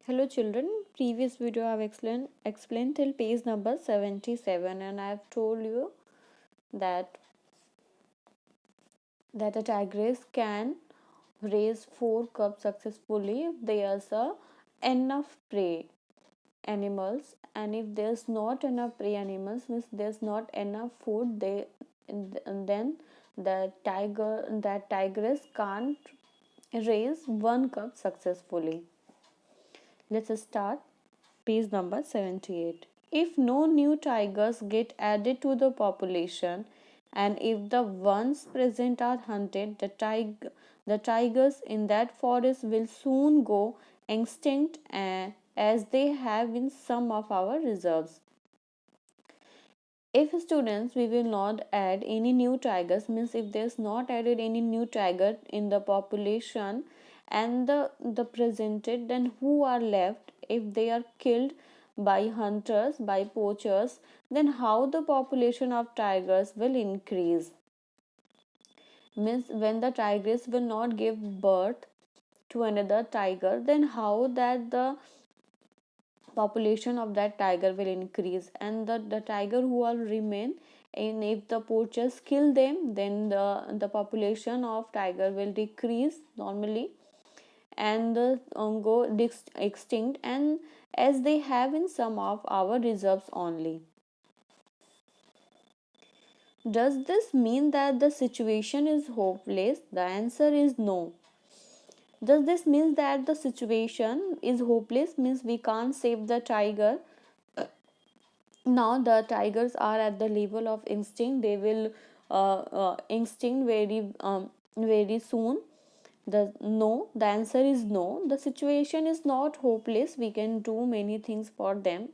Hello children, previous video I have explained till page number 77 and I have told you that a tigress can raise 4 cubs successfully if there's a enough prey animals, and if there's not enough prey animals means there's not enough food, then that tigress can't raise 1 cub successfully. Let's start page number 78. If no new tigers get added to the population and if the ones present are hunted, the tigers in that forest will soon go extinct, as they have in some of our reserves. If students, we will not add any new tigers, means if there's not added any new tiger in the population and the presented, then who are left? If they are killed by hunters, by poachers, then how the population of tigers will increase? Means when the tigress will not give birth to another tiger, then how that the population of that tiger will increase, and the tiger who will remain, and if the poachers kill them, then the population of tiger will decrease normally and go extinct, and as they have in some of our reserves only. Does this mean that the situation is hopeless? The answer is no. Does this mean that the situation is hopeless, means we can't save the tiger? Now the tigers are at the level of instinct, they will extinct very soon. The answer is no. The situation is not hopeless, we can do many things for them.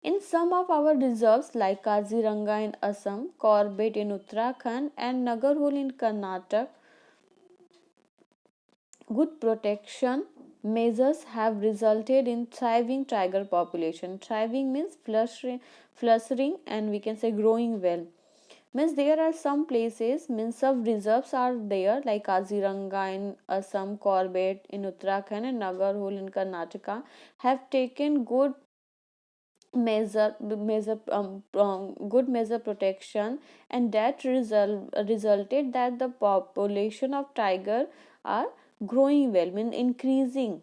In some of our reserves like Kaziranga in Assam, Corbett in Uttarakhand and Nagarhole in Karnataka, good protection measures have resulted in thriving tiger population. Thriving means flourishing, and we can say growing well. Means there are some places, means some reserves are there like Kaziranga in Assam, Corbett in Uttarakhand and Nagarhole in Karnataka have taken good measure protection, and that resulted that the population of tiger are growing well, mean increasing.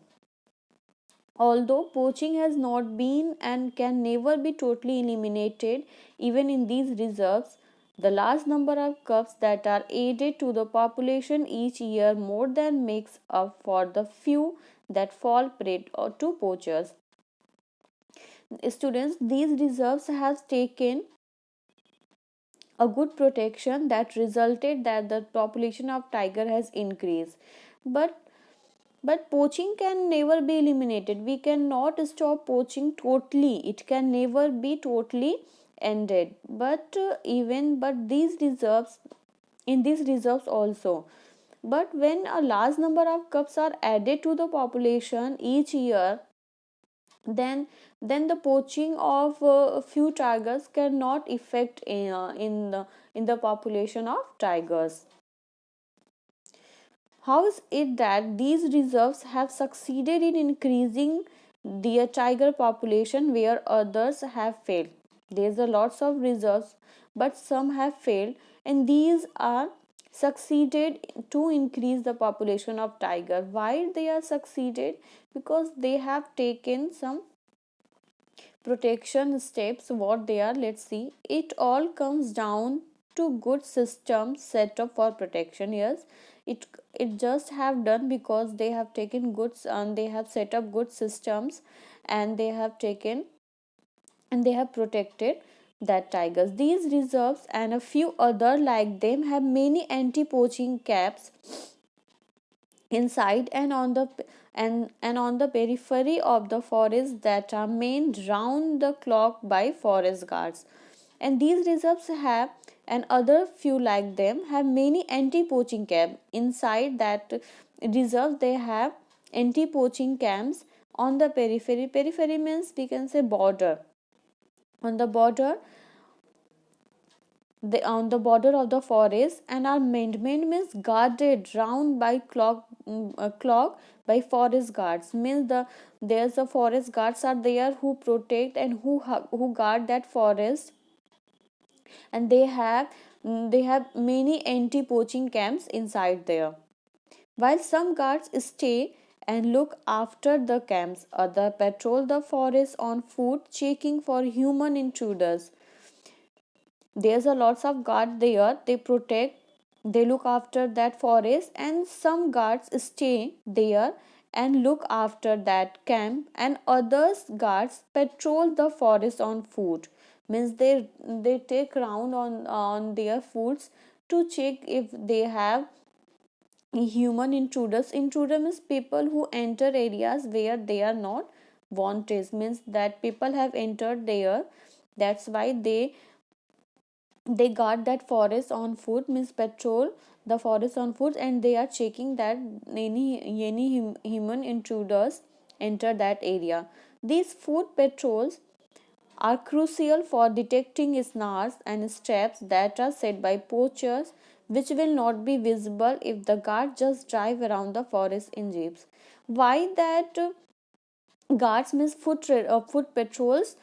Although poaching has not been and can never be totally eliminated, even in these reserves, the large number of cubs that are added to the population each year more than makes up for the few that fall prey to poachers. Students, these reserves have taken a good protection that resulted that the population of tiger has increased. But poaching can never be eliminated. We cannot stop poaching totally. It can never be totally ended. But these reserves, in these reserves also. But when a large number of cubs are added to the population each year, then the poaching of a few tigers cannot affect in the population of tigers. How is it that these reserves have succeeded in increasing the tiger population where others have failed? There's a lots of reserves, but some have failed, and these are succeeded to increase the population of tiger. Why they are succeeded? Because they have taken some protection steps. What they are, let's see. It all comes down to good system set up for protection. Yes, it just have done because they have taken goods and they have set up good systems, and they have taken and they have protected that tigers. These reserves and a few other like them have many anti-poaching caps inside and on the periphery of the forest that are maintained round the clock by forest guards. And these reserves have, and other few like them have many anti-poaching camps inside that reserve. They have anti-poaching camps on the periphery means we can say border. On the border, they on the border of the forest and are maintained means guarded round by clock by forest guards. Means there's the forest guards are there who protect and who guard that forest, and they have many anti poaching camps inside there. While some guards stay and look after the camps, others patrol the forest on foot, checking for human intruders. There's a lots of guard there. They protect, they look after that forest, and some guards stay there and look after that camp, and others guards patrol the forest on foot. Means they take round on their foots to check if they have human intruders. Intruder means people who enter areas where they are not wanted. Means that people have entered there, that's why they guard that forest on foot, means patrol the forest on foot, and they are checking that any human intruders enter that area. These foot patrols are crucial for detecting snares and traps that are set by poachers, which will not be visible if the guard just drive around the forest in jeeps. Why that guards means foot patrols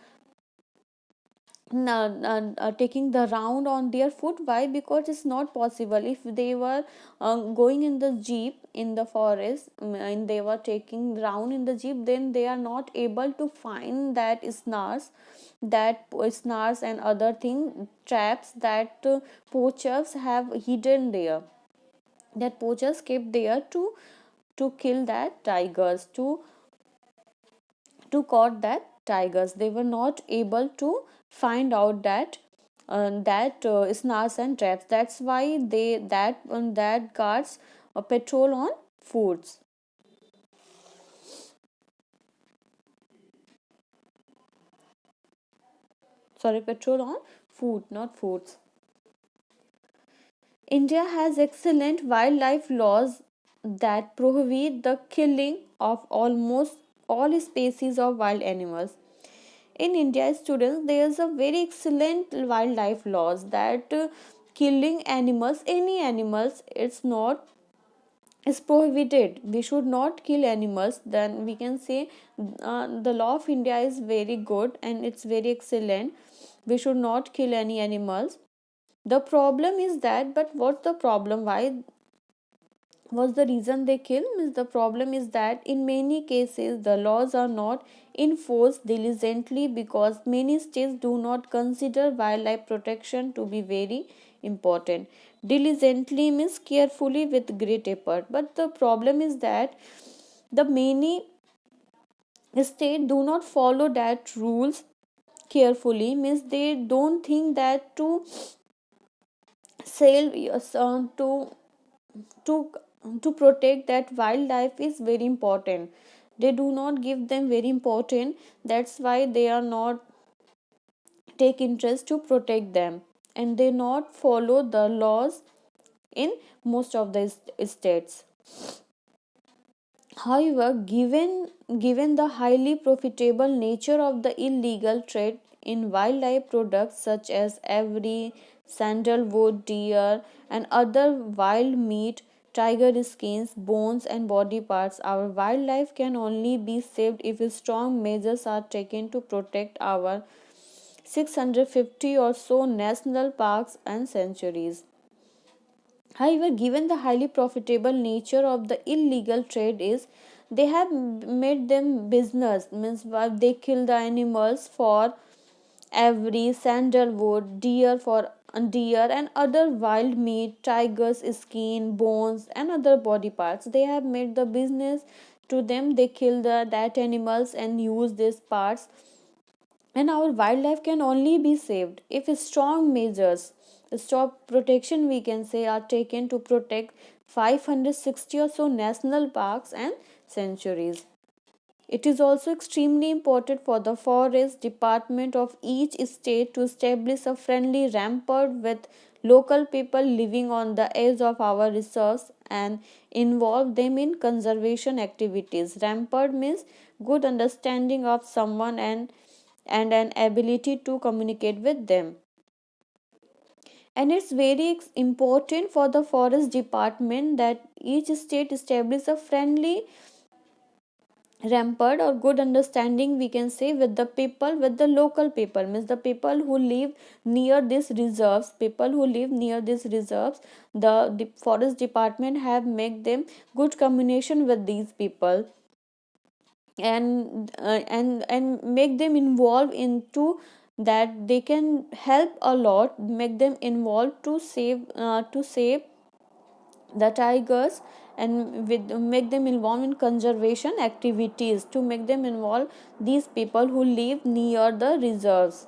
taking the round on their foot? Why? Because it's not possible if they were going in the jeep in the forest, and they were taking round in the jeep, then they are not able to find that snares and other thing traps that poachers have hidden there, that poachers kept there to kill that tigers, to caught that tigers. They were not able to find out that snares and traps. That's why that guards patrol on foods. Sorry, patrol on food, not foods. India has excellent wildlife laws that prohibit the killing of almost all species of wild animals. In India, students, there is a very excellent wildlife laws that killing animals, any animals, it's not, is prohibited. We should not kill animals. Then we can say the law of India is very good and it's very excellent. We should not kill any animals. The problem is that, but what's the problem? Why was the reason they kill? Means the problem is that in many cases the laws are not enforced diligently because many states do not consider wildlife protection to be very important. Diligently means carefully with great effort, but the problem is that the many states do not follow that rules carefully. Means they don't think that to sell to to protect that wildlife is very important. They do not give them very important, that's why they are not take interest to protect them, and they not follow the laws in most of the states. However, given the highly profitable nature of the illegal trade in wildlife products such as ivory, sandalwood, deer, and other wild meat, tiger skins, bones, and body parts, our wildlife can only be saved if strong measures are taken to protect our 650 or so national parks and sanctuaries. However, given the highly profitable nature of the illegal trade is, they have made them business. Means what, they kill the animals for every sandalwood, deer for deer and other wild meat, tigers skin, bones and other body parts. They have made the business to them. They kill that animals and use these parts, and our wildlife can only be saved if strong measures, stop protection we can say, are taken to protect 560 or so national parks and sanctuaries. It is also extremely important for the forest department of each state to establish a friendly rampart with local people living on the edge of our reserves and involve them in conservation activities. Rampart means good understanding of someone and an ability to communicate with them. And it's very important for the forest department that each state establish a friendly rampart or good understanding, we can say, with the people, with the local people, means the people who live near these reserves, the forest department have make them good communication with these people, and make them involved into that they can help a lot, make them involved to save the tigers, and with make them involved in conservation activities, to make them involve these people who live near the reserves.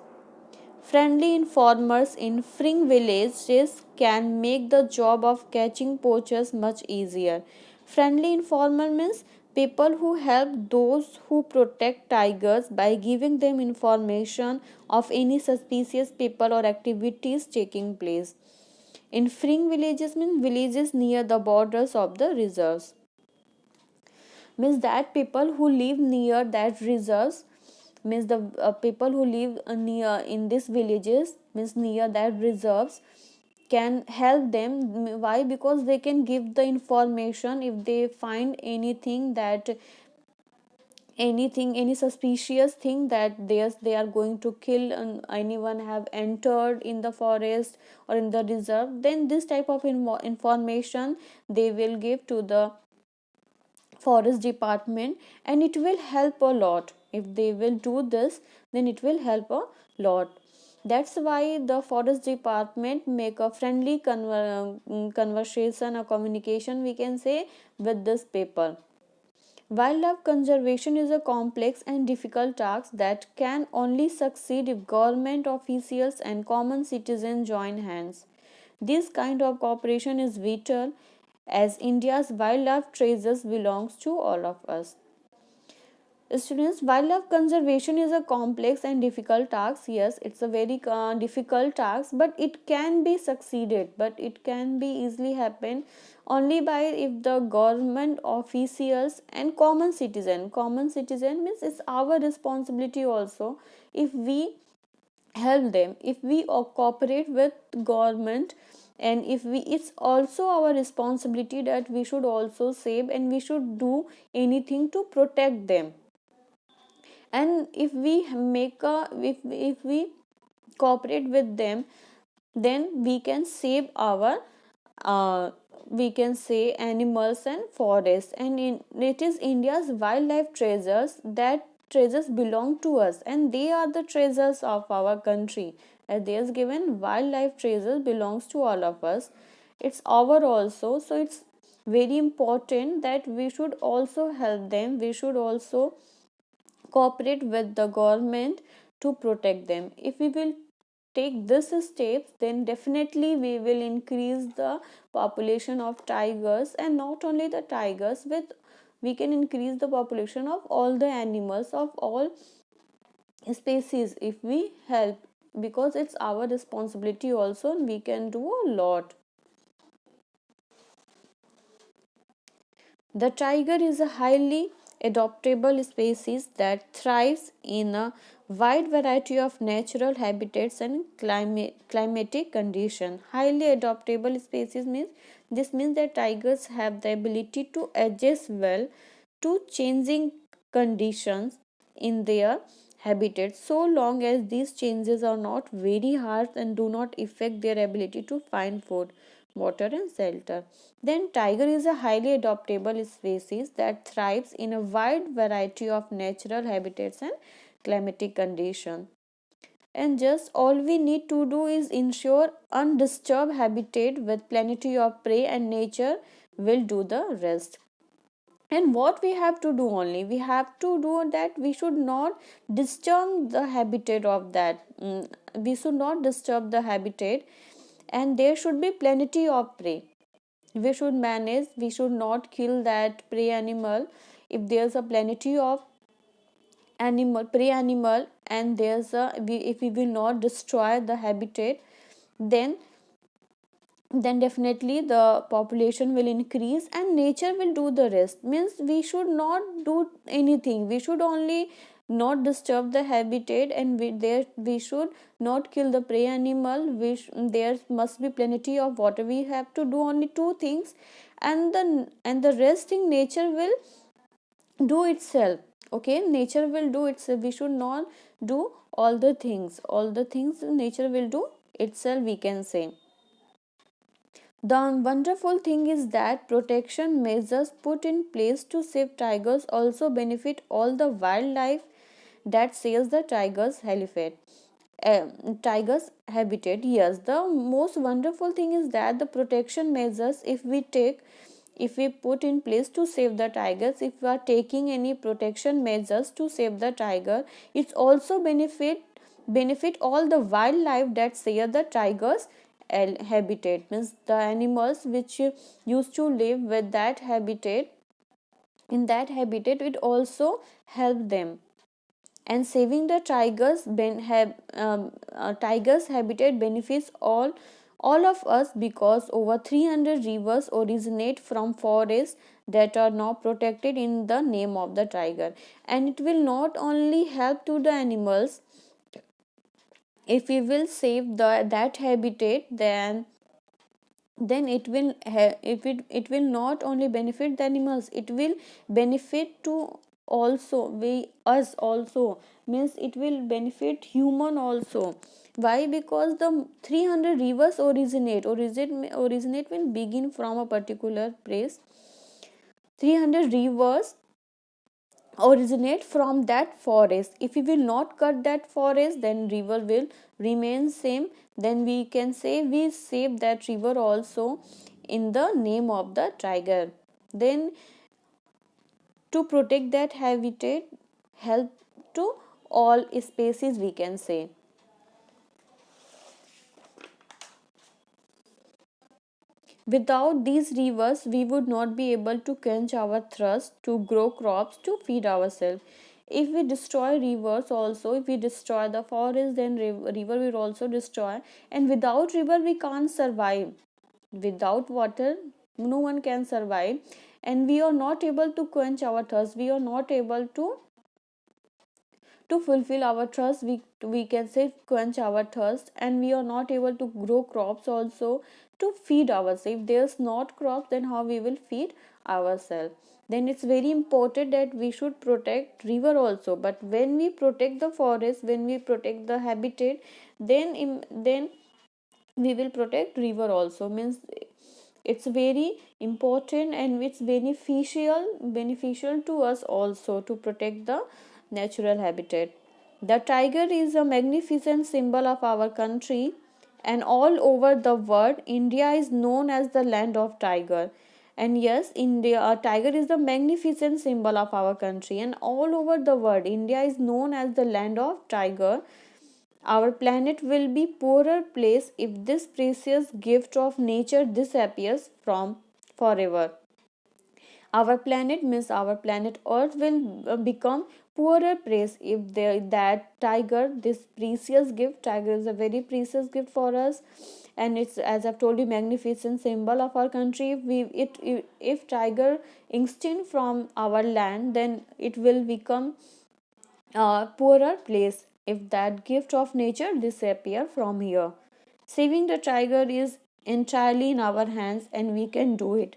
Friendly informers in fring villages can make the job of catching poachers much easier. Friendly informer means people who help those who protect tigers by giving them information of any suspicious people or activities taking place. In fring villages means villages near the borders of the reserves. Means that people who live near that reserves, means the people who live near in these villages, means near that reserves, can help them. Why? Because they can give the information if they find anything, that any suspicious thing, that they are going to kill anyone have entered in the forest or in the reserve, then this type of information they will give to the forest department, and it will help a lot. If they will do this, then it will help a lot. That's why the forest department make a friendly conversation or communication, we can say, with this people. Wildlife conservation is a complex and difficult task that can only succeed if government officials and common citizens join hands. This kind of cooperation is vital, as India's wildlife treasures belongs to all of us. Students, wildlife conservation is a complex and difficult task. Yes, it's a very difficult task, but it can be succeeded. But it can be easily happen only by if the government officials and common citizen means it's our responsibility also. If we help them, if we cooperate with government, and if we, it's also our responsibility that we should also save and we should do anything to protect them. And if we make a if we cooperate with them, then we can save our uh, we can say animals and forests, and it is India's wildlife treasures, that treasures belong to us, and they are the treasures of our country. As they has given, wildlife treasures belongs to all of us, it's our also. So it's very important that we should also help them, we should also cooperate with the government to protect them. If we will take this steps, then definitely we will increase the population of tigers, and not only the tigers, with we can increase the population of all the animals of all species if we help, because it's our responsibility also, and we can do a lot. The tiger is a highly adaptable species that thrives in a wide variety of natural habitats and climatic conditions. Highly adaptable species means, this means that tigers have the ability to adjust well to changing conditions in their habitat, so long as these changes are not very harsh and do not affect their ability to find food, water and shelter. Then tiger is a highly adaptable species that thrives in a wide variety of natural habitats and climatic conditions. And just all we need to do is ensure undisturbed habitat with plenty of prey, and nature will do the rest. And what we have to do, only we have to do that, we should not disturb the habitat of that, we should not disturb the habitat, and there should be plenty of prey. We should manage, we should not kill that prey animal. If there's a plenty of animal, prey animal, and if we will not destroy the habitat, then definitely the population will increase and nature will do the rest. Means we should not do anything, we should only not disturb the habitat, and we should not kill the prey animal. There must be plenty of water. We have to do only two things, and the rest thing nature will do itself. Okay, nature will do itself. We should not do all the things nature will do itself, we can say. The wonderful thing is that protection measures put in place to save tigers also benefit all the wildlife that shares the tiger's habitat. Yes, the most wonderful thing is that the protection measures, if we put in place to save the tigers, if we are taking any protection measures to save the tiger, it's also benefit all the wildlife that share the tigers habitat. Means the animals which used to live with that habitat, in that habitat, it also help them. And saving the tigers habitat benefits all of us, because over 300 rivers originate from forests that are now protected in the name of the tiger. And it will not only help to the animals. If we will save that habitat, then it will not only benefit the animals, it will benefit to also we us also. Means it will benefit human also. Why? Because the 300 rivers originate will begin from a particular place. 300 rivers originate from that forest. If we will not cut that forest, then river will remain same. Then we can say we save that river also in the name of the tiger. Then to protect that habitat, help to all species, we can say. Without these rivers, we would not be able to quench our thirst, to grow crops, to feed ourselves. If we destroy rivers also, if we destroy the forest, then river will also destroy. And without river, we can't survive. Without water, no one can survive. And we are not able to quench our thirst. We are not able to fulfill our thirst. We can say quench our thirst, and we are not able to grow crops also to feed ourselves. If there's not crops, then how we will feed ourselves? Then it's very important that we should protect river also. But when we protect the forest, when we protect the habitat, then we will protect river also. Means it's very important, and it's beneficial to us also to protect the natural habitat. The tiger is a magnificent symbol of our country, and all over the world, India is known as the land of tiger. And yes, India, tiger is the magnificent symbol of our country, and all over the world, India is known as the land of tiger. Our planet will be poorer place if this precious gift of nature disappears from forever. Our planet, means our planet Earth, will become poorer place if that tiger, this precious gift, tiger is a very precious gift for us. And it's, as I've told you, magnificent symbol of our country. If tiger extinct from our land, then it will become a poorer place if that gift of nature disappear from here. Saving the tiger is entirely in our hands, and we can do it.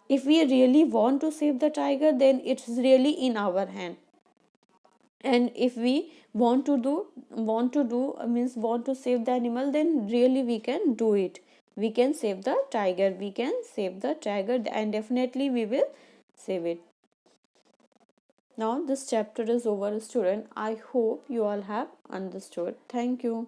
If we really want to save the tiger, then it's really in our hand. And if we want to save the animal, then really we can do it. We can save the tiger, and definitely we will save it. Now this chapter is over, student. I hope you all have understood. Thank you.